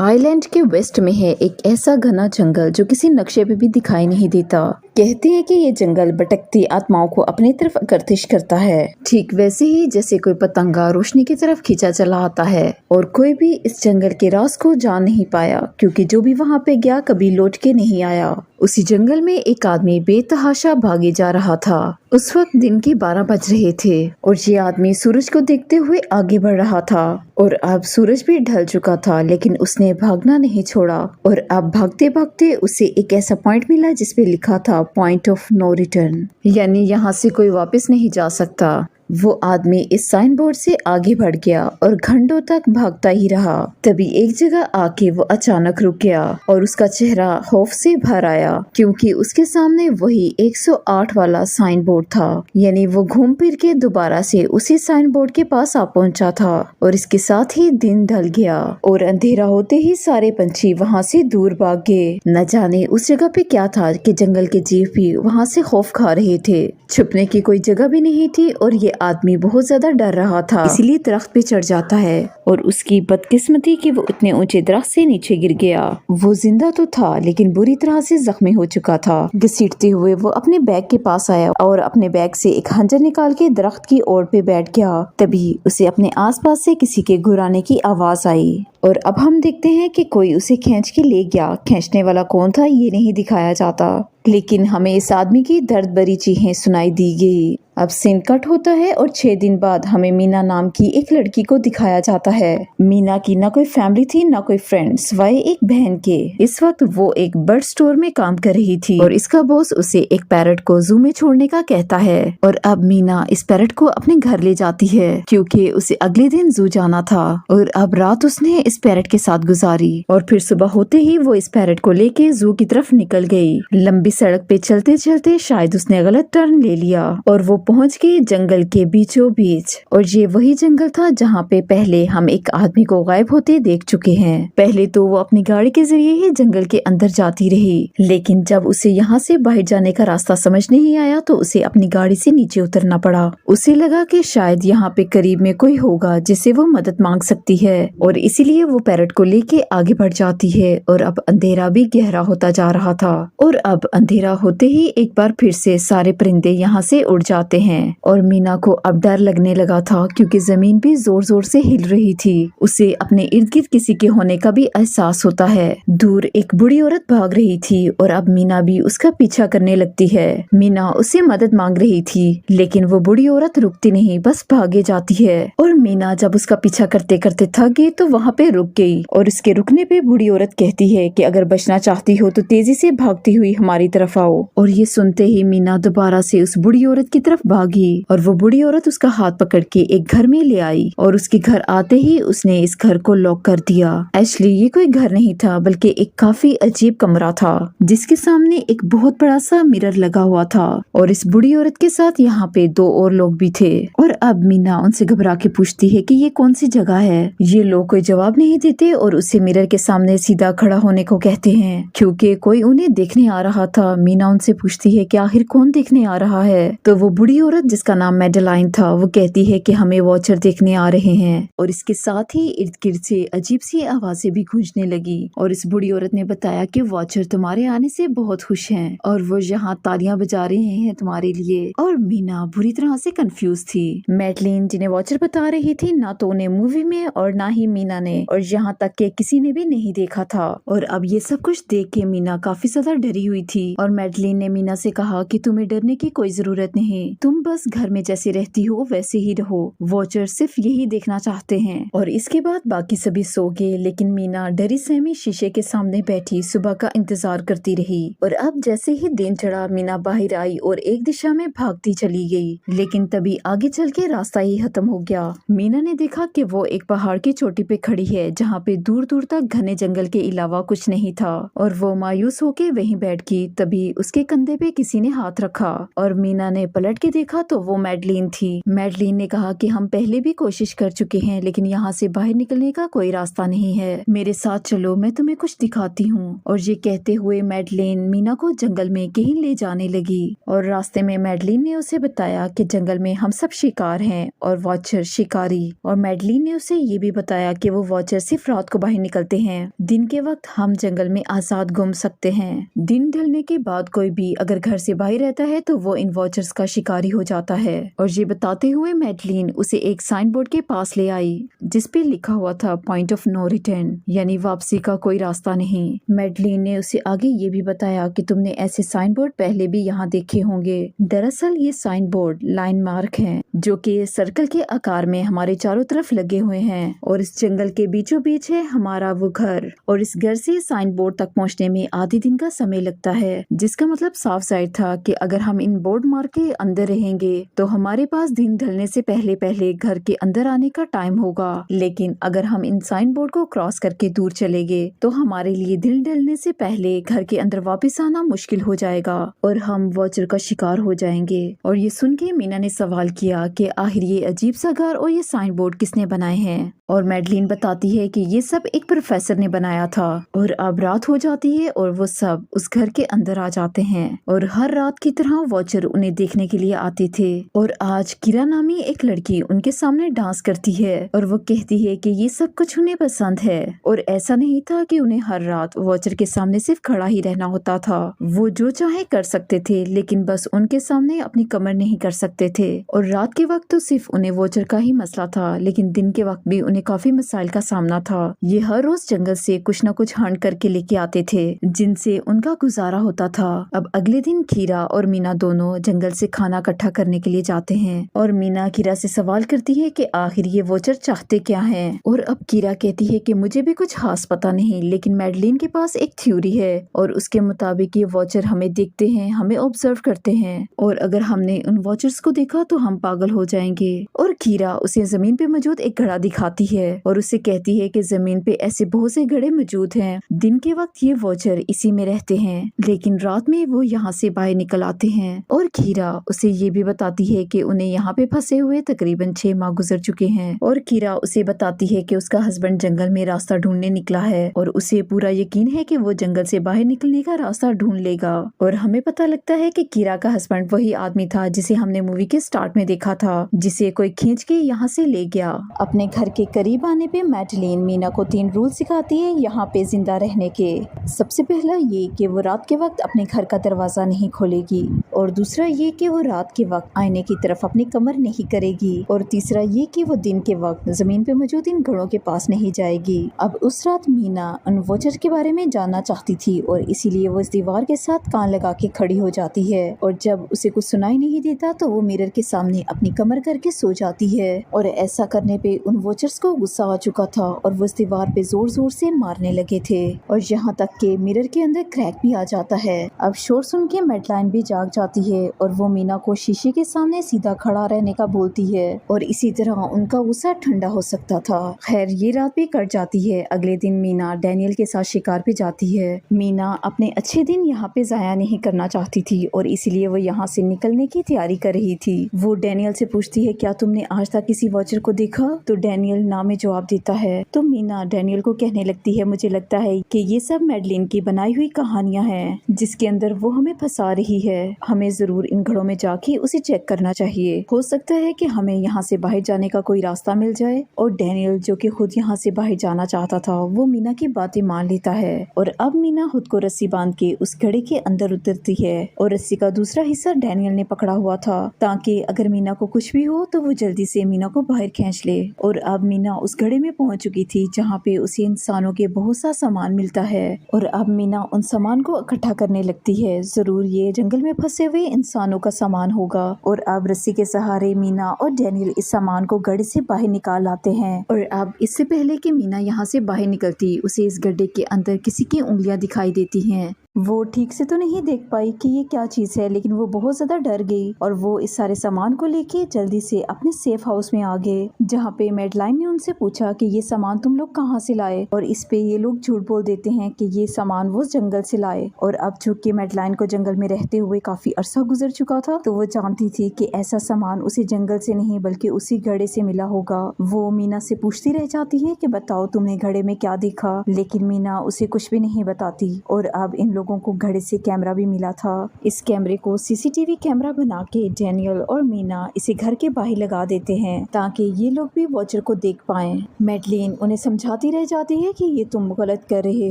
Island के waste में है एक ऐसा घना जंगल जो किसी नक्शे पे भी दिखाई नहीं देता। कहते हैं कि ये जंगल भटकती आत्माओं को अपनी तरफ आकर्षित करता है, ठीक वैसे ही जैसे कोई पतंगा रोशनी की तरफ खींचा चला आता है। और कोई भी इस जंगल के राज को जान नहीं पाया, क्योंकि जो भी वहाँ पे गया कभी लौट के नहीं आया। उसी जंगल में एक आदमी बेतहाशा भागे जा रहा था। उस वक्त दिन के 12 बज रहे थे और ये आदमी सूरज को देखते हुए आगे बढ़ रहा था। और अब सूरज भी ढल चुका था, लेकिन उसने भागना नहीं छोड़ा। और अब भागते भागते उसे एक ऐसा पॉइंट मिला जिसपे लिखा था पॉइंट ऑफ नो रिटर्न, यानी यहाँ से कोई वापस नहीं जा सकता। वो आदमी इस साइन बोर्ड से आगे बढ़ गया और घंटों तक भागता ही रहा। तभी एक जगह आके वो अचानक रुक गया और उसका चेहरा खौफ से भर आया, क्योंकि उसके सामने वही 108 वाला साइन बोर्ड था। यानी वो घूम फिर के दोबारा से उसी साइन बोर्ड के पास आ पहुंचा था। और इसके साथ ही दिन ढल गया और अंधेरा होते ही सारे पंछी वहाँ से दूर भाग गए। न जाने उस जगह पे क्या था कि जंगल के जीव भी वहाँ से खौफ खा रहे थे। छुपने की कोई जगह भी नहीं थी और ये आदमी बहुत ज्यादा डर रहा था, इसीलिए दरख्त पे चढ़ जाता है। और उसकी बदकिस्मती कि वो इतने ऊंचे दरख्त से नीचे गिर गया। वो जिंदा तो था, लेकिन बुरी तरह से जख्मी हो चुका था। घसीटते हुए वो अपने बैग के पास आया और अपने बैग से एक खंजर निकाल के दरख्त की ओर पे बैठ गया। तभी उसे अपने आसपास से किसी के गुर्राने की आवाज आई। और अब हम देखते हैं कि कोई उसे खींच के ले गया। खींचने वाला कौन था ये नहीं दिखाया जाता, लेकिन हमें इस आदमी की दर्द भरी चीखें सुनाई दी गई। अब सीन कट होता है और 6 दिन बाद हमें मीना नाम की एक लड़की को दिखाया जाता है। मीना की ना कोई फैमिली थी ना कोई फ्रेंड, सिवाय एक बहन के। इस वक्त वो एक बर्ड स्टोर में काम कर रही थी और इसका बॉस उसे एक पैरट को जू में छोड़ने का कहता है। और अब मीना इस पैरट को अपने घर ले जाती है, क्योंकि उसे अगले दिन जू जाना था। और अब रात उसने इस पैरट के साथ गुजारी और फिर सुबह होते ही वो इस पैरट को लेके जू की तरफ निकल गई। लंबी सड़क पे चलते चलते शायद उसने गलत टर्न ले लिया और वो पहुंच गए जंगल के बीचों बीच। और ये वही जंगल था जहाँ पे पहले हम एक आदमी को गायब होते देख चुके हैं। पहले तो वो अपनी गाड़ी के जरिए ही जंगल के अंदर जाती रही, लेकिन जब उसे यहाँ से बाहर जाने का रास्ता समझ नहीं आया तो उसे अपनी गाड़ी से नीचे उतरना पड़ा। उसे लगा कि शायद यहाँ पे करीब में कोई होगा जिससे वो मदद मांग सकती है, और इसीलिए वो पैरट को लेके आगे बढ़ जाती है। और अब अंधेरा भी गहरा होता जा रहा था और अब अंधेरा होते ही एक बार फिर से सारे परिंदे यहाँ से उड़ जाते हैं। और मीना को अब डर लगने लगा था, क्योंकि जमीन भी जोर जोर से हिल रही थी। उसे अपने इर्द गिर्द किसी के होने का भी एहसास होता है। दूर एक बूढ़ी औरत भाग रही थी और अब मीना भी उसका पीछा करने लगती है। मीना उससे मदद मांग रही थी, लेकिन वो बूढ़ी औरत रुकती नहीं, बस भागे जाती है। और मीना जब उसका पीछा करते करते थक गई तो वहाँ पे रुक गई। और उसके रुकने पे बूढ़ी औरत कहती है कि अगर बचना चाहती हो तो तेजी से भागती हुई हमारी तरफ आओ। और ये सुनते ही मीना दोबारा से उस बूढ़ी औरत की तरफ भागी और वो बूढ़ी औरत उसका हाथ पकड़ के एक घर में ले आई। और उसके घर आते ही उसने इस घर को लॉक कर दिया। एक्चुअली ये कोई घर नहीं था, बल्कि एक काफी अजीब कमरा था, जिसके सामने एक बहुत बड़ा सा मिरर लगा हुआ था। और इस बूढ़ी औरत के साथ यहाँ पे 2 और लोग भी थे। और अब मीना उनसे घबरा के पूछती है कि ये कौन सी जगह है। ये लोग कोई जवाब नहीं देते और उसे मिरर के सामने सीधा खड़ा होने को कहते हैं, क्योंकि कोई उन्हें देखने आ रहा था। मीना उनसे पूछती है कि आखिर कौन देखने आ रहा है। तो वो बूढ़ी औरत, जिसका नाम मैडेलाइन था, वो कहती है कि हमें वॉचर देखने आ रहे हैं। और इसके साथ ही इर्द गिर्द से अजीब सी आवाजें भी गूंजने लगी। और इस बूढ़ी औरत ने बताया कि वॉचर तुम्हारे आने से बहुत खुश हैं और वो यहाँ तालियां बजा रहे हैं तुम्हारे लिए। और मीना बुरी तरह से कंफ्यूज थी। मैडलिन, जिन्हें वॉचर बता रही थी, ना तो उन्हें मूवी में और ना ही मीना ने, और यहाँ तक कि किसी ने भी नहीं देखा था। और अब ये सब कुछ देख के मीना काफी ज्यादा डरी हुई थी। और मैडलिन ने मीना से कहा कि तुम्हें डरने की कोई जरूरत नहीं, तुम बस घर में जैसे रहती हो वैसे ही रहो, वॉचर सिर्फ यही देखना चाहते हैं। और इसके बाद बाकी सभी सो गए, लेकिन मीना डरी सहमी शीशे के सामने बैठी सुबह का इंतजार करती रही। और अब जैसे ही दिन चढ़ा, मीना बाहर आई और एक दिशा में भागती चली गई। लेकिन तभी आगे चल के रास्ता ही खत्म हो गया। मीना ने देखा कि वो एक पहाड़ की चोटी पे खड़ी है, जहाँ पे दूर दूर तक घने जंगल के अलावा कुछ नहीं था। और वो मायूस होके वहीं बैठ गई। तभी उसके कंधे पे किसी ने हाथ रखा और मीना ने पलट के देखा तो वो मैडलिन थी। मैडलिन ने कहा कि हम पहले भी कोशिश कर चुके हैं लेकिन यहाँ से बाहर निकलने का कोई रास्ता नहीं है, मेरे साथ चलो, मैं तुम्हें कुछ दिखाती हूँ। और ये कहते हुए मैडलिन मीना को जंगल में कहीं ले जाने लगी और रास्ते में मैडलिन ने उसे बताया कि जंगल में हम सब शिकार हैं और वॉचर शिकारी। और मैडलिन ने उसे ये भी बताया कि वो वॉचर सिर्फ रात को बाहर निकलते हैं, दिन के वक्त हम जंगल में आजाद घूम सकते हैं। दिन ढलने के बाद कोई भी अगर घर से बाहर रहता है तो वो इन वॉचर्स का शिकारी हो जाता है। और ये बताते हुए मैडलिन उसे एक साइन बोर्ड के पास ले आई जिसपे लिखा हुआ था पॉइंट ऑफ नो रिटर्न, यानी वापसी का कोई रास्ता नहीं। मैडलिन ने उसे आगे ये भी बताया कि तुमने ऐसे साइन बोर्ड पहले भी यहाँ देखे होंगे। दरअसल ये साइन बोर्ड लाइन मार्क हैं जो कि सर्कल के आकार में हमारे चारों तरफ लगे हुए हैं और इस जंगल के बीचों बीच है हमारा वो घर और इस घर से साइन बोर्ड तक पहुँचने में आधे दिन का समय लगता है, जिसका मतलब साफ जाहिर था कि अगर हम इन बोर्ड मार्क के अंदर रहेंगे तो हमारे पास दिन ढलने से पहले पहले घर के अंदर आने का टाइम होगा, लेकिन अगर हम इन साइन बोर्ड को क्रॉस करके दूर चले गए तो हमारे लिए दिन ढलने से पहले घर के अंदर वापस आना मुश्किल हो जाएगा और हम वॉचर का शिकार हो जाएंगे। और ये सुन के मीना ने सवाल किया कि आखिर ये अजीब सा घर और ये साइन बोर्ड किसने बनाए हैं। और मैडलिन बताती है कि ये सब एक प्रोफेसर ने बनाया था। और अब रात हो जाती है और वो सब उस घर के अंदर आ जाते हैं और हर रात की तरह वॉचर उन्हें देखने के लिए आते थे। और आज किरा नामी एक लड़की उनके सामने डांस करती है और वो कहती है कि ये सब कुछ उन्हें पसंद है। और ऐसा नहीं था कि उन्हें हर रात वॉचर के सामने सिर्फ खड़ा ही रहना होता था, वो जो चाहे कर सकते थे, लेकिन बस उनके सामने अपनी कमर नहीं कर सकते थे। और रात के वक्त तो सिर्फ उन्हें वॉचर का ही मसला था, लेकिन दिन के वक्त भी उन्हें काफी मसाइल का सामना था। ये हर रोज जंगल से कुछ न कुछ हंट करके लेके आते थे जिनसे उनका गुजारा होता था। अब अगले दिन कीरा और मीना दोनों जंगल से खाना इकट्ठा करने के लिए जाते हैं और मीना कीरा से सवाल करती है कि आखिर ये वॉचर चाहते क्या हैं। और अब कीरा कहती है कि मुझे भी कुछ खास पता नहीं, लेकिन मैडलिन के पास एक थ्योरी है और उसके मुताबिक ये वॉचर हमें देखते हैं, हमें ऑब्जर्व करते हैं और अगर हमने उन वॉचर्स को देखा तो हम पागल हो जाएंगे। और कीरा उसे जमीन पे मौजूद एक घड़ा दिखाती है और उसे कहती है कि जमीन पे ऐसे बहुत से घड़े मौजूद हैं। दिन के वक्त ये वॉचर इसी में रहते हैं, लेकिन रात में वो यहाँ से बाहर निकल आते हैं। और कीरा उसे ये भी बताती है कि उन्हें यहाँ पे फंसे हुए तकरीबन 6 माह गुजर चुके हैं। और कीरा उसे बताती है कि उसका हस्बैंड जंगल में रास्ता ढूंढने निकला है और उसे पूरा यकीन है कि वो जंगल से बाहर निकलने का रास्ता ढूंढ लेगा। और हमें पता लगता है कि कीरा का हस्बैंड वही आदमी था जिसे हमने मूवी के स्टार्ट में देखा था, जिसे कोई खींच के यहाँ से ले गया। अपने घर के करीब आने पे मैडलिन मीना को 3 रूल सिखाती है यहाँ पे जिंदा रहने के। सबसे पहला ये कि वो रात के वक्त अपने घर का दरवाजा नहीं खोलेगी और दूसरा ये कि वो रात के वक्त आईने की तरफ अपनी कमर नहीं करेगी और तीसरा ये कि वो दिन के वक्त जमीन पे मौजूद इन घड़ों के पास नहीं जाएगी। अब उस रात मीना उन वॉचर के बारे में जानना चाहती थी और इसीलिए वो इस दीवार के साथ कान लगा के खड़ी हो जाती है और जब उसे कुछ सुनाई नहीं देता तो वो मिरर के सामने अपनी कमर करके सो जाती है। और ऐसा करने पे उन वॉचर्स को गुस्सा आ चुका था और वो इस दीवार पे जोर जोर से मारने लगे थे और यहाँ तक के मिरर के अंदर क्रैक भी आ जाता है। अब शोर सुन के मैडलाइन भी जाग जाती है और वो मीना को शीशे के सामने सीधा खड़ा रहने का बोलती है और इसी तरह उनका गुस्सा ठंडा हो सकता था। खैर ये रात भी कट जाती है। अगले दिन मीना डैनियल के साथ शिकार पे जाती है। मीना अपने अच्छे दिन यहाँ पे जाया नहीं करना चाहती थी और इसीलिए वो यहाँ से निकलने की तैयारी कर रही थी। वो डैनियल से पूछती है क्या तुमने आज तक किसी वॉचर को देखा? तो डैनियल ना में जवाब देता है। तो मीना डैनियल को कहने लगती है मुझे लगता है कि ये सब मैडलिन की बनाई हुई कहानियां हैं जिसके अंदर वो हमें फंसा रही है। हमें जरूर इन घरों में जाके उसे चेक करना चाहिए। हो सकता है कि हमें यहाँ से बाहर जाने का कोई रास्ता मिल जाए। और डैनियल जो कि खुद यहाँ से बाहर जाना चाहता था वो मीना की बातें मान लेता है और अब मीना खुद को रस्सी बांध के उस घड़े के अंदर उतरती है और रस्सी का दूसरा हिस्सा डैनियल ने पकड़ा हुआ था ताकि अगर मीना को कुछ भी हो तो वो जल्दी से मीना को बाहर खींच ले। और अब मीना उस घड़े में पहुंच चुकी थी जहाँ पे उसे इंसानों के बहुत सा सामान मिलता है और अब मीना उन सामान को इकट्ठा करने लगती है। जरूर ये जंगल में फंसे हुए इंसानों का सामान होगा। और अब रस्सी के सहारे मीना और डैनियल इस सामान को गड्ढे से बाहर निकाल लाते हैं। और अब इससे पहले कि मीना यहाँ से बाहर निकलती उसे इस गड्ढे के अंदर किसी की उंगलियां दिखाई देती हैं। वो ठीक से तो नहीं देख पाई कि ये क्या चीज है, लेकिन वो बहुत ज्यादा डर गई और वो इस सारे सामान को लेके जल्दी से अपने सेफ हाउस में आ गए, जहाँ पे मैडलाइन ने उनसे पूछा कि ये सामान तुम लोग कहाँ से लाए, और इस पे ये लोग झूठ बोल देते हैं कि ये सामान वो जंगल से लाए। और अब चूंकि मैडलाइन को जंगल में रहते हुए काफी अरसा गुजर चुका था, तो वो जानती थी कि ऐसा सामान उसी जंगल से नहीं बल्कि उसी घड़े से मिला होगा। वो मीना से पूछती रह जाती है कि बताओ तुमने घड़े में क्या देखा, लेकिन मीना उसे कुछ भी नहीं बताती। और अब इन लोगों को घड़े से कैमरा भी मिला था। इस कैमरे को सीसीटीवी कैमरा बना के डैनियल और मीना इसे घर के बाहर लगा देते हैं ताकि ये लोग भी वॉचर को देख पाएं। मैडलिन उन्हें समझाती रह जाती है कि ये तुम गलत कर रहे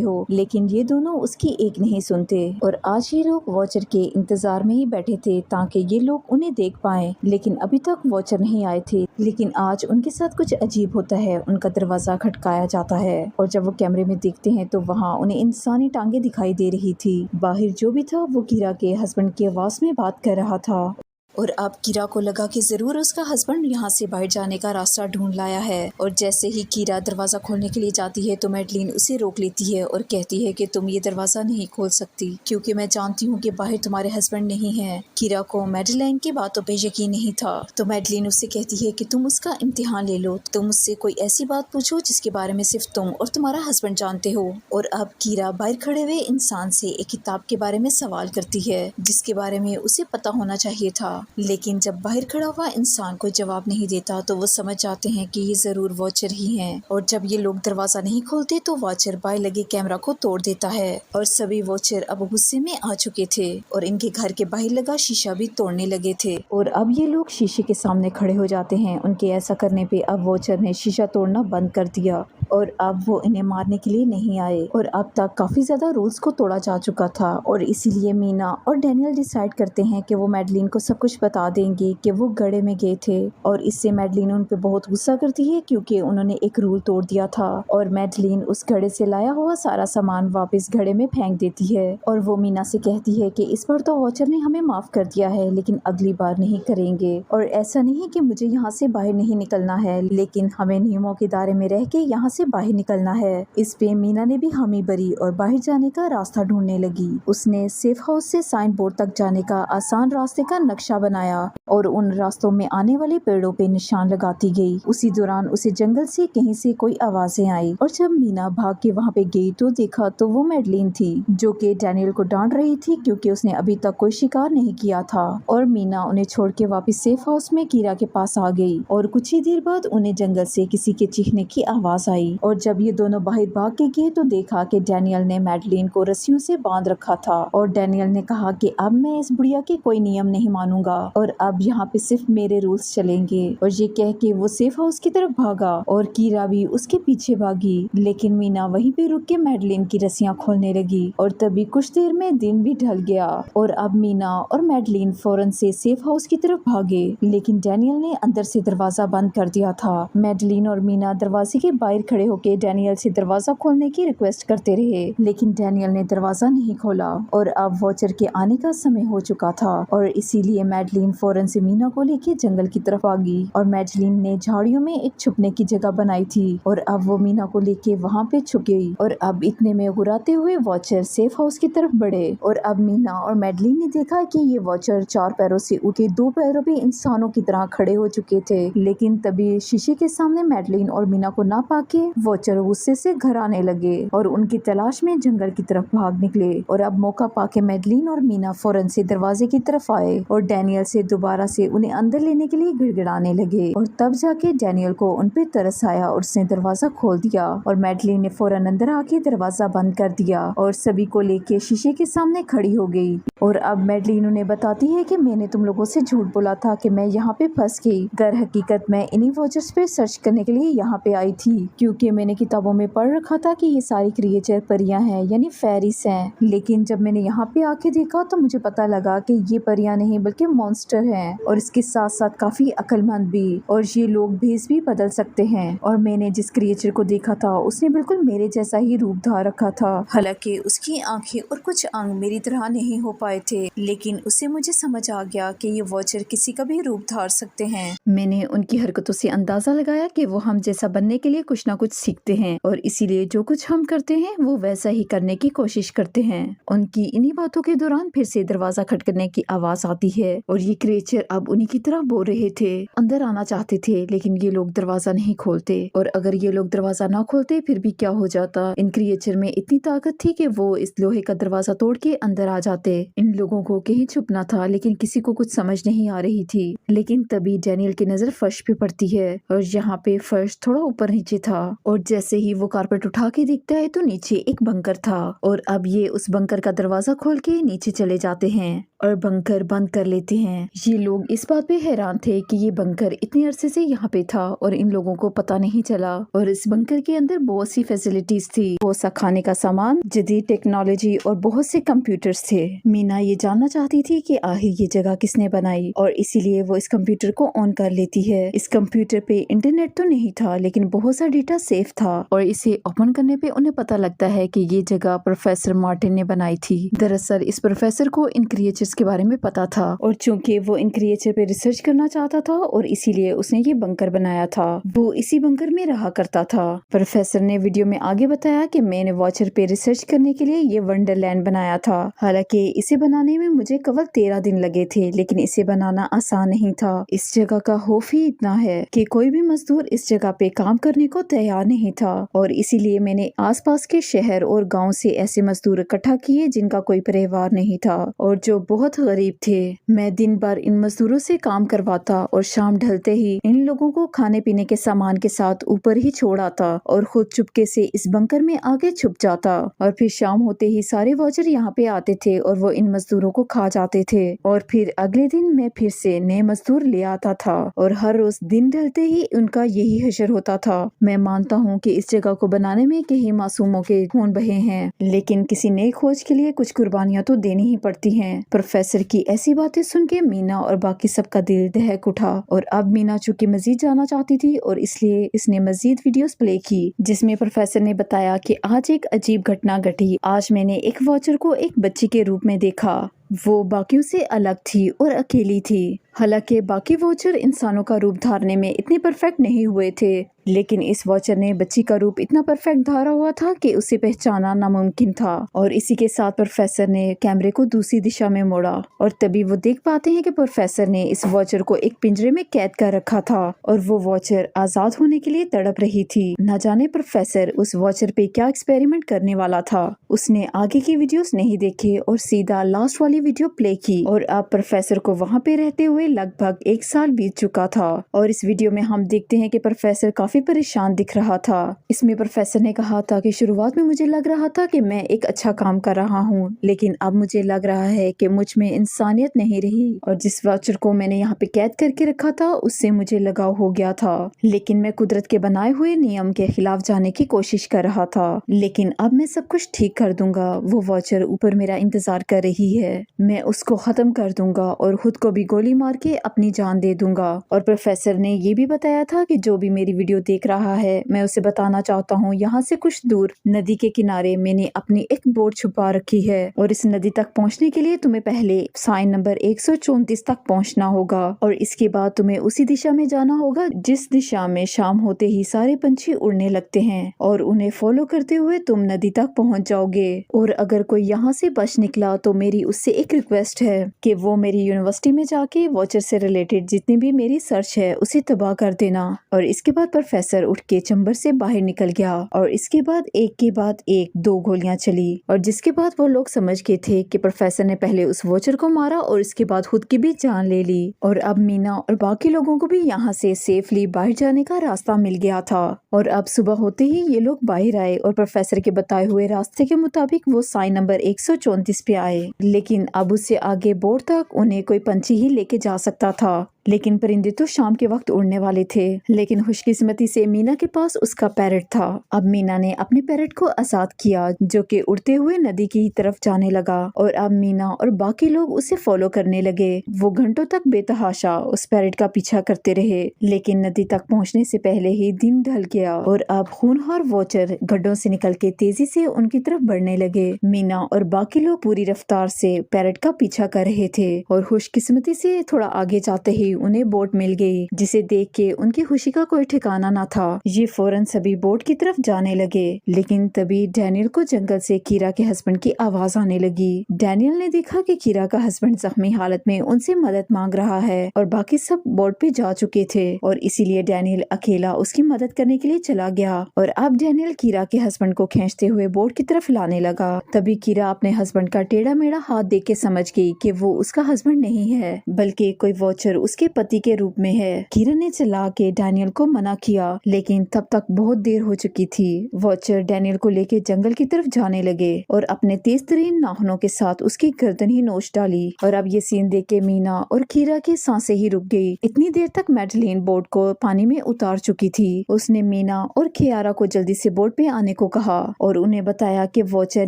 हो, लेकिन ये दोनों उसकी एक नहीं सुनते। और आज ये लोग वॉचर के इंतजार में ही बैठे थे ताकि ये लोग उन्हें देख पाएं, लेकिन अभी तक वॉचर नहीं आए थे। लेकिन आज उनके साथ कुछ अजीब होता है, उनका दरवाजा खटकाया जाता है और जब वो कैमरे में देखते हैं तो वहाँ उन्हें इंसानी टांगे दिखाई दे रही थी। बाहर जो भी था वो कीरा के हस्बैंड की आवाज में बात कर रहा था। और अब कीरा को लगा कि जरूर उसका हस्बैंड यहाँ से बाहर जाने का रास्ता ढूंढ लाया है। और जैसे ही कीरा दरवाजा खोलने के लिए जाती है तो मैडलिन उसे रोक लेती है और कहती है कि तुम ये दरवाजा नहीं खोल सकती, क्योंकि मैं जानती हूँ कि बाहर तुम्हारे हस्बैंड नहीं है। कीरा को मैडलाइन की बातों पे यकीन नहीं था, तो मैडलिन उससे कहती है कि तुम उसका इम्तिहान ले लो, तुम उससे कोई ऐसी बात पूछो जिसके बारे में सिर्फ तुम और तुम्हारा हस्बैंड जानते हो। और अब कीरा बाहर खड़े हुए इंसान से एक किताब के बारे में सवाल करती है जिसके बारे में उसे पता होना चाहिए था। लेकिन जब बाहर खड़ा हुआ इंसान कोई जवाब नहीं देता तो वो समझ जाते हैं कि ये जरूर वॉचर ही हैं। और जब ये लोग दरवाजा नहीं खोलते तो वॉचर बाहर लगे कैमरा को तोड़ देता है और सभी वॉचर अब गुस्से में आ चुके थे और इनके घर के बाहर लगा शीशा भी तोड़ने लगे थे। और अब ये लोग शीशे के सामने खड़े हो जाते हैं। उनके ऐसा करने पे अब वॉचर ने शीशा तोड़ना बंद कर दिया और अब वो इन्हें मारने के लिए नहीं आए। और अब तक काफी ज्यादा रूल्स को तोड़ा जा चुका था और इसीलिए मीना और डैनियल डिसाइड करते हैं कि वो मैडलिन को सब कुछ बता देंगे कि वो घड़े में गए थे। और इससे मैडलिन उन पे बहुत गुस्सा करती है क्योंकि उन्होंने एक रूल तोड़ दिया था। और मैडलिन उस घड़े से लाया हुआ सारा सामान वापस घड़े में फेंक देती है और वो मीना से कहती है कि इस बार तो वॉचर ने हमें माफ कर दिया है, लेकिन अगली बार नहीं करेंगे। और ऐसा नहीं कि मुझे यहाँ से बाहर नहीं निकलना है, लेकिन हमें नियमों के दायरे में रह के यहाँ से बाहर निकलना है। इस पे मीना ने भी हामी भरी और बाहर जाने का रास्ता ढूंढने लगी। उसने सेफ हाउस से साइन बोर्ड तक जाने का आसान रास्ते का नक्शा बनाया और उन रास्तों में आने वाले पेड़ों पे निशान लगाती गई। उसी दौरान उसे जंगल से कहीं से कोई आवाजें आई और जब मीना भाग के वहाँ पे गई तो देखा तो वो मैडलिन थी जो कि डैनियल को डांट रही थी क्योंकि उसने अभी तक कोई शिकार नहीं किया था। और मीना उन्हें छोड़ के वापस सेफ हाउस में कीरा के पास आ गई और कुछ ही देर बाद उन्हें जंगल से किसी के चीखने की आवाज आई। और जब ये दोनों बाहर भाग के गए तो देखा कि डैनियल ने मैडलिन को रस्सियों से बांध रखा था और डैनियल ने कहा कि अब मैं इस बुढ़िया के कोई नियम नहीं मानूंगा और अब यहाँ पे सिर्फ मेरे रूल्स चलेंगे। और ये कह के वो सेफ हाउस की तरफ भागा और कीरा भी उसके पीछे भागी, लेकिन मीना वहीं पे रुक के मैडलिन की रस्सियां खोलने लगी। और तभी कुछ देर में दिन भी ढल गया और अब मीना और मैडलिन फौरन से सेफ हाउस की तरफ भागे, लेकिन डैनियल ने अंदर से दरवाजा बंद कर दिया था। मैडलिन और मीना दरवाजे के बाहर खड़े होके डैनियल से दरवाजा खोलने की रिक्वेस्ट करते रहे, लेकिन डैनियल ने दरवाजा नहीं खोला। और अब वॉचर के आने का समय हो चुका था और इसीलिए मैडलिन फौरन से मीना को लेके जंगल की तरफ आ गई और मैडलिन ने झाड़ियों में एक छुपने की जगह बनाई थी और अब वो मीना को लेके वहाँ पे छुप गई। और अब इतने में गुराते हुए वॉचर सेफ हाउस की तरफ बढ़े और अब मीना और मैडलिन ने देखा कि ये वॉचर 4 पैरों से उठे 2 पैरों पे इंसानों की तरह खड़े हो चुके थे। लेकिन तभी शीशे के सामने मैडलिन और मीना को ना पाके वॉचर गुस्से से घर आने लगे और उनकी तलाश में जंगल की तरफ भाग निकले। और अब मौका पाके मैडलिन और मीना फौरन से दरवाजे की तरफ आए और डैनियल से दोबारा से उन्हें अंदर लेने के लिए गिड़गिड़ाने लगे। और तब जाके डैनियल को उन पे तरस आया और उसने दरवाजा खोल दिया और मैडलिन ने फौरन अंदर आके दरवाजा बंद कर दिया और सभी को लेके शीशे के सामने खड़ी हो गई। और अब मैडलिन उन्हें बताती है कि मैंने तुम लोगों से झूठ बोला था कि मैं यहाँ पे फंस गई। दर हकीकत मैं इन्हीं वॉचर्स पे सर्च करने के लिए यहाँ पे आई थी क्योंकि मैंने किताबों में पढ़ रखा था कि ये सारी क्रिएचर परियां हैं, यानी फेरीज हैं। लेकिन जब मैंने यहाँ पे आके देखा तो मुझे पता लगा कि ये परियां नहीं बल्कि मॉन्स्टर हैं और इसके साथ साथ काफी अक्लमंद भी, और ये लोग भेस भी बदल सकते हैं। और मैंने जिस क्रिएचर को देखा था उसने बिल्कुल मेरे जैसा ही रूप धार रखा था, हालांकि उसकी आंखें और कुछ अंग मेरी तरह नहीं हो पाए आए थे, लेकिन उसे मुझे समझ आ गया कि ये वॉचर किसी का भी रूप धार सकते हैं। मैंने उनकी हरकतों से अंदाजा लगाया कि वो हम जैसा बनने के लिए कुछ ना कुछ सीखते हैं और इसीलिए जो कुछ हम करते हैं वो वैसा ही करने की कोशिश करते हैं। उनकी इन्हीं बातों के दौरान फिर से दरवाजा खटखटने की आवाज आती है और ये क्रिएचर अब उन्हीं की तरफ बोल रहे थे। अंदर आना चाहते थे लेकिन ये लोग दरवाजा नहीं खोलते और अगर ये लोग दरवाजा ना खोलते फिर भी क्या हो जाता। इन क्रिएचर में इतनी ताकत थी कि वो इस लोहे का दरवाजा तोड़ के अंदर आ जाते। इन लोगों को कहीं छुपना था लेकिन किसी को कुछ समझ नहीं आ रही थी। लेकिन तभी डैनियल की नजर फर्श पे पड़ती है और यहाँ पे फर्श थोड़ा ऊपर नीचे था और जैसे ही वो कारपेट उठा के देखता है तो नीचे एक बंकर था और अब ये उस बंकर का दरवाजा खोल के नीचे चले जाते हैं और बंकर बंद कर लेते हैं। ये लोग इस बात पे हैरान थे कि ये बंकर इतने अरसे से यहाँ पे था और इन लोगों को पता नहीं चला और इस बंकर के अंदर बहुत सी फैसिलिटीज थी, बहुत सा खाने का सामान, जदीद टेक्नोलॉजी और बहुत से कंप्यूटर्स थे। मीना ये जानना चाहती थी कि आखिर ये जगह किसने बनाई और इसीलिए वो इस कंप्यूटर को ऑन कर लेती है। इस कंप्यूटर पे इंटरनेट तो नहीं था लेकिन बहुत सा डेटा सेफ था और इसे ओपन करने पे उन्हें पता लगता है कि ये जगह प्रोफेसर मार्टिन ने बनाई थी। दरअसल इस प्रोफेसर को इन क्रिएचर्स के बारे में पता था और चूंकि वो इन क्रिएचर पे रिसर्च करना चाहता था और इसीलिए उसने ये बंकर बनाया था। वो इसी बंकर में रहा करता था। प्रोफेसर ने वीडियो में आगे बताया कि मैंने वॉचर पे रिसर्च करने के लिए ये वंडरलैंड बनाया था। हालांकि इसे बनाने में मुझे केवल 13 दिन लगे थे लेकिन इसे बनाना आसान नहीं था। इस जगह का खौफ ही इतना है कि कोई भी मजदूर इस जगह पे काम करने को तैयार नहीं था और इसीलिए मैंने आसपास के शहर और गांव से ऐसे मजदूर इकट्ठा किए जिनका कोई परिवार नहीं था और जो बहुत गरीब थे। मैं दिन भर इन मजदूरों से काम करवाता और शाम ढलते ही इन लोगों को खाने पीने के सामान के साथ ऊपर ही छोड़ आता और खुद चुपके से इस बंकर में आगे छुप जाता और फिर शाम होते ही सारे वॉचर यहाँ पे आते थे और वो इन मजदूरों को खा जाते थे और फिर अगले दिन मैं फिर से नए मजदूर ले आता था और हर रोज दिन ढलते ही उनका यही हशर होता था। मैं मानता हूँ कि इस जगह को बनाने में कई मासूमों के खून बहे हैं लेकिन किसी नई खोज के लिए कुछ कुर्बानियां तो देनी ही पड़ती हैं। प्रोफेसर की ऐसी बातें सुन के मीना और बाकी सबका दिल दहक उठा और अब मीना चूंकि मजीद जानना चाहती थी और इसलिए इसने मजीद वीडियोस प्ले की जिसमें प्रोफेसर ने बताया कि आज एक अजीब घटना घटी। आज मैंने एक वॉचर को एक बच्ची के रूप में देखा। वो बाकियों से अलग थी और अकेली थी। हालांकि बाकी वॉचर इंसानों का रूप धारने में इतने परफेक्ट नहीं हुए थे लेकिन इस वॉचर ने बच्ची का रूप इतना परफेक्ट धारा हुआ था कि उसे पहचाना नामुमकिन था। और इसी के साथ प्रोफेसर ने कैमरे को दूसरी दिशा में मोड़ा और तभी वो देख पाते हैं कि प्रोफेसर ने इस वॉचर को एक पिंजरे में कैद कर रखा था और वो वॉचर आजाद होने के लिए तड़प रही थी। न जाने प्रोफेसर उस वॉचर पे क्या एक्सपेरिमेंट करने वाला था। उसने आगे की वीडियोस नहीं देखे और सीधा लास्ट वाली वीडियो प्ले की और अब प्रोफेसर को वहाँ पे रहते हुए लगभग 1 साल बीत चुका था और इस वीडियो में हम देखते हैं कि प्रोफेसर काफी परेशान दिख रहा था। इसमें प्रोफेसर ने कहा था कि शुरुआत में मुझे लग रहा था कि मैं एक अच्छा काम कर रहा हूँ लेकिन अब मुझे लग रहा है कि मुझ में इंसानियत नहीं रही और जिस वॉचर को मैंने यहाँ पे कैद करके रखा था उससे मुझे लगाव हो गया था लेकिन मैं कुदरत के बनाए हुए नियम के खिलाफ जाने की कोशिश कर रहा था। लेकिन अब मैं सब कुछ ठीक कर दूंगा। वो वॉचर ऊपर मेरा इंतजार कर रही है। मैं उसको खत्म कर दूंगा और खुद को भी गोली मार के अपनी जान दे दूंगा। और प्रोफेसर ने ये भी बताया था कि जो भी मेरी वीडियो देख रहा है मैं उसे बताना चाहता हूँ यहाँ से कुछ दूर नदी के किनारे मैंने अपनी एक बोट छुपा रखी है और इस नदी तक पहुँचने के लिए तुम्हें पहले साइन नंबर 134 तक पहुँचना होगा और इसके बाद तुम्हें उसी दिशा में जाना होगा जिस दिशा में शाम होते ही सारे पंछी उड़ने लगते हैं और उन्हें फॉलो करते हुए तुम नदी तक पहुँच जाओगे। और अगर कोई यहाँ से बच निकला तो मेरी उससे एक रिक्वेस्ट है कि वो मेरी यूनिवर्सिटी में जाके वॉचर से रिलेटेड जितनी भी मेरी सर्च है उसे तबाह कर देना। और इसके बाद प्रोफेसर उठ के चैम्बर से बाहर निकल गया और इसके बाद एक के बाद एक 2 गोलियां चली और जिसके बाद वो लोग समझ गए थे कि प्रोफेसर ने पहले उस वॉचर को मारा और इसके बाद खुद की भी जान ले ली। और अब मीना और बाकी लोगों को भी यहाँ से सेफली बाहर जाने का रास्ता मिल गया था। और अब सुबह होते ही ये लोग बाहर आए और प्रोफेसर के बताए हुए रास्ते के मुताबिक वो साइन नंबर 134 पे आए लेकिन अब उससे आगे बोर्ड तक उन्हें कोई पंछी ही लेके जा सकता था। लेकिन परिंदे तो शाम के वक्त उड़ने वाले थे। लेकिन खुशकिस्मती से मीना के पास उसका पैरट था। अब मीना ने अपने पैरट को आजाद किया, जो कि उड़ते हुए नदी की तरफ जाने लगा और अब मीना और बाकी लोग उसे फॉलो करने लगे। वो घंटों तक बेतहाशा उस पैरट का पीछा करते रहे, लेकिन नदी तक पहुंचने से पहले ही दिन ढल गया और अब खूनखार वॉचर गड्ढों से निकल के तेजी से उनकी तरफ बढ़ने लगे। मीना और बाकी लोग पूरी रफ्तार से पैरट का पीछा कर रहे थे और खुशकिस्मती से थोड़ा आगे जाते ही उन्हें बोट मिल गई, जिसे देख के उनकी खुशी का कोई ठिकाना न था। ये फौरन सभी बोट की तरफ जाने लगे, लेकिन तभी डैनियल को जंगल से कीरा के हस्बैंड की आवाज आने लगी। डैनियल ने देखा कि कीरा का हस्बैंड जख्मी हालत में उनसे मदद मांग रहा है और बाकी सब बोट पे जा चुके थे और इसीलिए डैनियल अकेला उसकी मदद करने के लिए चला गया। और अब डैनियल कीरा के हस्बैंड को खींचते हुए बोट की तरफ लाने लगा। तभी कीरा अपने हस्बैंड का टेढ़ा मेढ़ा हाथ देख के समझ गई कि वो उसका हस्बैंड नहीं है, बल्कि कोई वॉचर उसके पति के रूप में है। कीरा ने चला के डैनियल को मना किया, लेकिन तब तक बहुत देर हो चुकी थी। वॉचर डैनियल को लेके जंगल की तरफ जाने लगे और अपने तेज तरीन नाखूनों के साथ उसकी गर्दन ही नोच डाली। और अब ये सीन देख के मीना और कीरा की सांसें ही रुक गई। इतनी देर तक मैडलिन बोट को पानी में उतार चुकी थी। उसने मीना और कियारा को जल्दी से बोट पे आने को कहा और उन्हें बताया कि वॉचर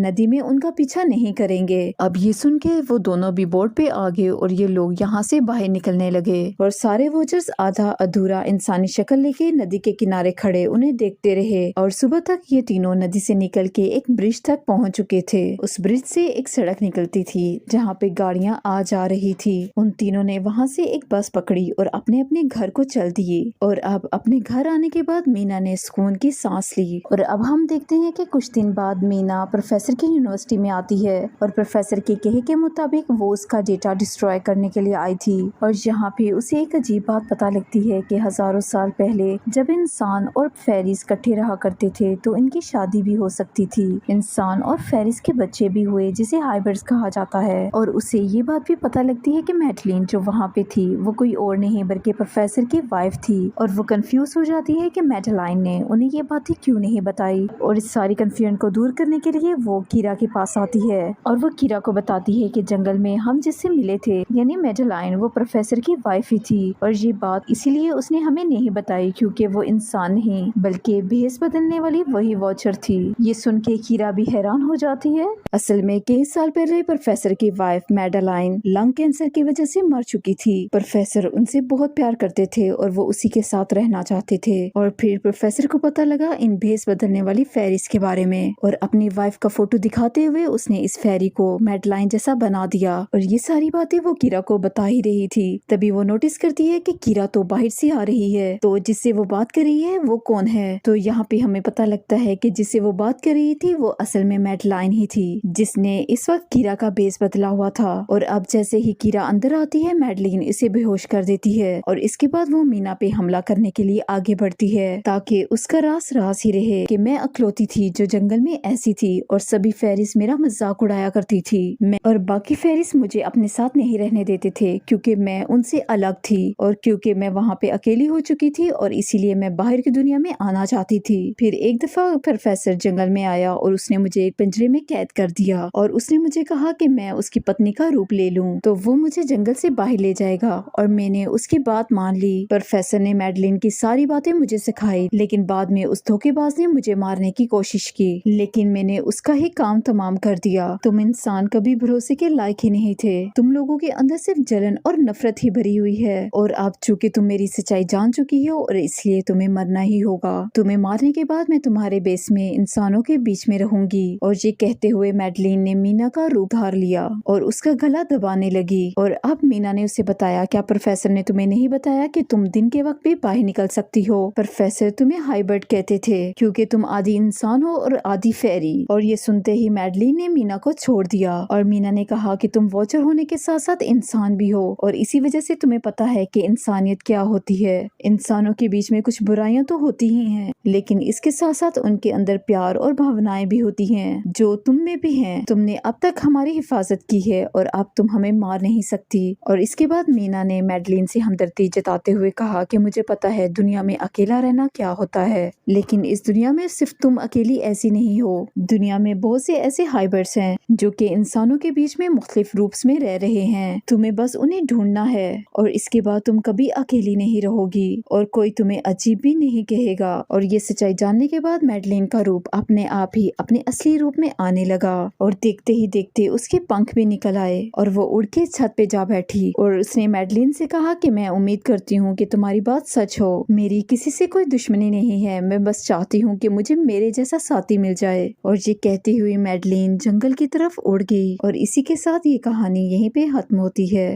नदी में उनका पीछा नहीं करेंगे। अब ये सुन के वो दोनों भी बोट पे आ गए और ये लोग यहाँ से बाहर निकलने लगे और सारे वॉचर्स आधा अधूरा इंसानी शक्ल लेके नदी के किनारे खड़े उन्हें देखते रहे। और सुबह तक ये तीनों नदी से निकल के एक ब्रिज तक पहुँच चुके थे। उस ब्रिज से एक सड़क निकलती थी जहाँ पे गाड़ियाँ आ जा रही थी। उन तीनों ने वहाँ से एक बस पकड़ी और अपने अपने घर को चल दिए। और अब अपने घर आने के बाद मीना ने सुकून की सांस ली। और अब हम देखते हैं कि कुछ दिन बाद मीना प्रोफेसर की यूनिवर्सिटी में आती है और प्रोफेसर के कहे के मुताबिक वो उसका डेटा डिस्ट्रॉय करने के लिए आई थी। और यहाँ पे उसे एक अजीब बात पता लगती है कि हजारों साल पहले जब इंसान और फेरिस इकट्ठे रहा करते थे तो इनकी शादी भी हो सकती थी। इंसान और फेरिस के बच्चे भी हुए, जिसे हाइब्रिड्स कहा जाता है। और उसे ये बात भी पता लगती है कि मैडलिन जो वहाँ पे थी वो कोई और नहीं बल्कि प्रोफेसर की वाइफ थी। और वो कंफ्यूज हो जाती है कि मैडलाइन ने उन्हें ये बातें क्यों नहीं बताई। और इस सारी कंफ्यूजन को दूर करने के लिए वो कीरा के पास आती है और वो कीरा को बताती है कि जंगल में हम जिससे मिले थे यानी मैडलाइन वो प्रोफेसर की वाइफ ही थी। और ये बात इसीलिए उसने हमें नहीं बताई क्योंकि वो इंसान नहीं बल्कि भेस बदलने वाली वही वॉचर थी। ये सुन के कीरा भी हैरान हो जाती है। असल में कई साल पहले प्रोफेसर की वाइफ मैडलाइन लंग कैंसर की वजह से मर चुकी थी। प्रोफेसर उनसे बहुत प्यार करते थे और वो उसी के साथ रहना चाहते थे। और फिर प्रोफेसर को पता लगा इन भेस बदलने वाली फेरिस के बारे में और अपनी वाइफ का फोटो दिखाते हुए उसने इस फेरी को मैडलाइन जैसा बना दिया। और ये सारी बातें वो कीरा को बता ही रही थी। तभी वो नोटिस करती है कि कीरा तो बाहर से आ रही है, तो जिससे वो बात कर रही है वो कौन है। तो यहाँ पे हमें पता लगता है कि जिससे वो बात कर रही थी वो असल में मैडलाइन ही थी, जिसने इस वक्त कीरा का बेस बदला हुआ था। और अब जैसे ही कीरा अंदर आती है मैडलिन इसे बेहोश कर देती है और इसके बाद वो मीना पे हमला करने के लिए आगे बढ़ती है ताकि उसका राज राज ही रहे कि मैं अकलौती थी जो जंगल में ऐसी थी और सभी फेरिस मेरा मजाक उड़ाया करती थी। मैं और बाकी फेरिस मुझे अपने साथ नहीं रहने देते थे क्योंकि मैं उनसे अलग थी और क्योंकि मैं वहाँ पे अकेली हो चुकी थी और इसीलिए मैं बाहर की दुनिया में आना चाहती थी। फिर एक दफा प्रोफेसर जंगल में आया और उसने मुझे एक पिंजरे में कैद कर दिया और उसने मुझे कहा कि मैं उसकी पत्नी का रूप ले लूं तो वो मुझे जंगल से बाहर ले जाएगा। और मैंने उसकी बात मान ली। प्रोफेसर ने मैडलिन की सारी बातें मुझे सिखाई, लेकिन बाद में उस धोखेबाज ने मुझे मारने की कोशिश की, लेकिन मैंने उसका ही काम तमाम कर दिया। तुम इंसान कभी भरोसे के लायक ही नहीं थे। तुम लोगों के अंदर सिर्फ जलन और नफरत ही भरी हुई है और अब चूंकि तुम मेरी सच्चाई जान चुकी हो और इसलिए तुम्हें मरना ही होगा। तुम्हें मारने के बाद मैं तुम्हारे बेस में इंसानों के बीच में रहूंगी। और ये कहते हुए मैडलिन ने मीना का रूप धार लिया और उसका गला दबाने लगी। और अब मीना ने उसे बताया, क्या प्रोफेसर ने तुम्हें नहीं बताया कि तुम दिन के वक्त भी बाहर निकल सकती हो? प्रोफेसर तुम्हें हाइब्रिड कहते थे क्योंकि तुम आधी इंसान हो और आधी फेरी। और ये सुनते ही मैडलिन ने मीना को छोड़ दिया और मीना ने कहा कि तुम वॉचर होने के साथ साथ इंसान भी हो और इसी वजह से तुम्हें पता है कि इंसानियत क्या होती है। इंसानों के बीच में कुछ बुराइयां तो होती ही हैं, लेकिन इसके साथ साथ उनके अंदर प्यार और भावनाएं भी होती हैं जो तुम में भी हैं। तुमने अब तक हमारी हिफाजत की है और अब तुम हमें मार नहीं सकती। और इसके बाद मीना ने मैडलिन से हमदर्दी जताते हुए कहा कि मुझे पता है दुनिया में अकेला रहना क्या होता है, लेकिन इस दुनिया में सिर्फ तुम अकेली ऐसी नहीं हो। दुनिया में बहुत से ऐसे हाइब्रिड्स हैं जो कि इंसानों के बीच में मुख्तलिफ रूप्स में रह रहे हैं। तुम्हें बस उन्हें ढूंढना है और इसके बाद तुम कभी अकेली नहीं रहोगी और कोई तुम्हें अजीब भी नहीं कहेगा। और ये सच्चाई जानने के बाद मैडलिन का रूप अपने आप ही अपने असली रूप में आने लगा और देखते ही देखते उसके पंख भी निकल आए और वो उड़ के छत पे जा बैठी और उसने मैडलिन से कहा कि मैं उम्मीद करती हूँ कि तुम्हारी बात सच हो। मेरी किसी से कोई दुश्मनी नहीं है, मैं बस चाहती हूँ कि मुझे मेरे जैसा साथी मिल जाए। और ये कहती हुई मैडलिन जंगल की तरफ उड़ गई और इसी के साथ ये कहानी यहीं पे खत्म होती है।